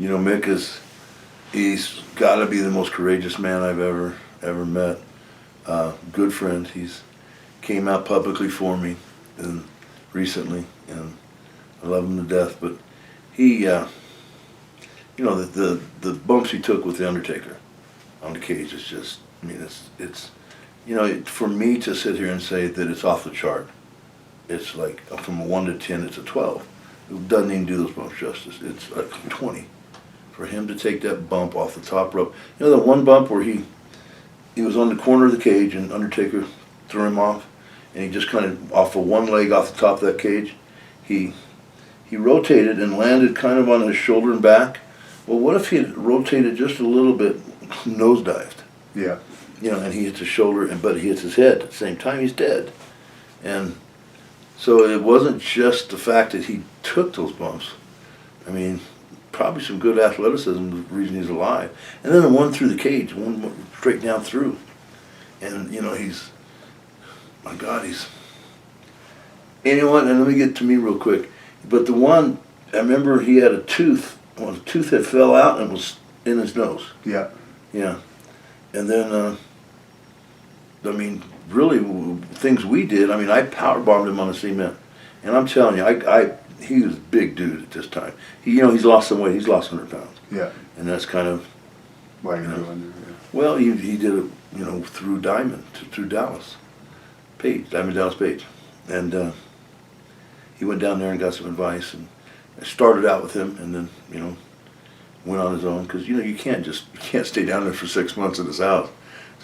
Mick he's got to be the most courageous man I've ever met. Good friend. He's came out publicly for me recently, and I love him to death. But he, the bumps he took with the Undertaker on the cage is just, it's for me to sit here and say that it's off the chart. It's like from a 1 to 10, it's a 12. It doesn't even do those bumps justice. It's like 20. For him to take that bump off the top rope, that one bump where he was on the corner of the cage and Undertaker threw him off, and he just kind of off of one leg off the top of that cage, he rotated and landed kind of on his shoulder and back. Well, what if he had rotated just a little bit, nosedived? Yeah. And he hits his shoulder, but he hits his head at the same time. He's dead, and so it wasn't just the fact that he took those bumps. Probably some good athleticism, the reason he's alive. And then the one through the cage, one straight down through. And, my God, and let me get to me real quick. But the one, I remember he had a tooth, a tooth that fell out and was in his nose. Yeah. Yeah. And then, really, things we did, I power bombed him on the cement. And I'm telling you, he was a big dude at this time. He's lost some weight. He's lost 100 pounds. Yeah. And that's kind of why you're doing it. Yeah. Well, he did it, through through Dallas Page, Diamond Dallas Page, and he went down there and got some advice, and I started out with him, and then went on his own, because you can't stay down there for 6 months in his house,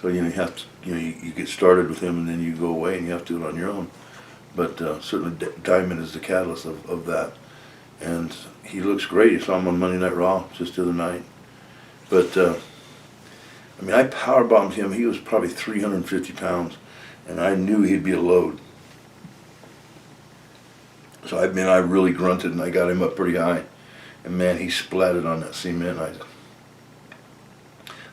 so you have to you get started with him, and then you go away and you have to do it on your own. But certainly Diamond is the catalyst of that. And he looks great. You saw him on Monday Night Raw just the other night. But, I power bombed him. He was probably 350 pounds. And I knew he'd be a load. So, I really grunted and I got him up pretty high. And, man, he splatted on that cement.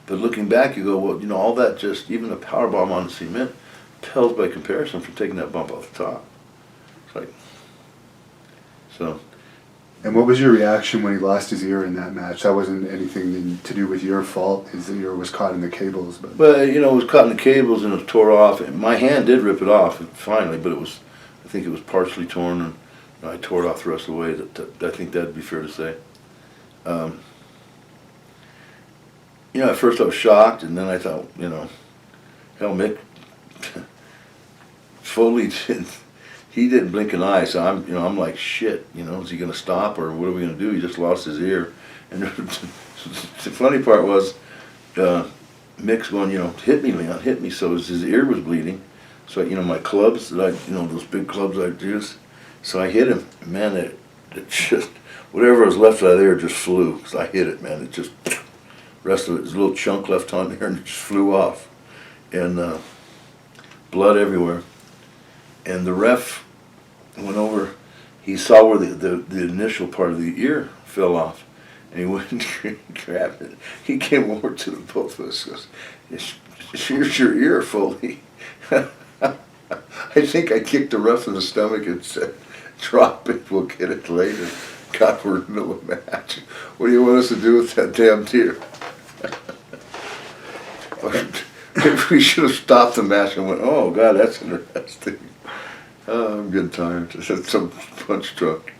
But looking back, you go, well, all that just, even the power bomb on the cement, pales by comparison from taking that bump off the top. So. And what was your reaction when he lost his ear in that match? That wasn't anything to do with your fault. His ear was caught in the cables. But it was caught in the cables and it was tore off. And my hand did rip it off finally, but I think it was partially torn, and I tore it off the rest of the way. I think that'd be fair to say. At first I was shocked, and then I thought, hell, Mick Foley he didn't blink an eye, so I'm like, shit, is he going to stop, or what are we going to do? He just lost his ear. And the funny part was, Mick's going, hit me, Leon, hit me. So his ear was bleeding. So, my clubs that those big clubs I used, so I hit him. Man, it just, whatever was left out of there just flew. So I hit it, man. It just, rest of it, there's a little chunk left on there, and it just flew off. And blood everywhere. And the ref went over, he saw where the initial part of the ear fell off, and he went and grabbed it. He came over to the both of us and goes, here's your ear, Foley. I think I kicked the ref in the stomach and said, drop it, we'll get it later. God, we're in the middle of a match. What do you want us to do with that damn ear? We should have stopped the match and went, oh, God, that's interesting. I'm getting tired. Some punch drunk.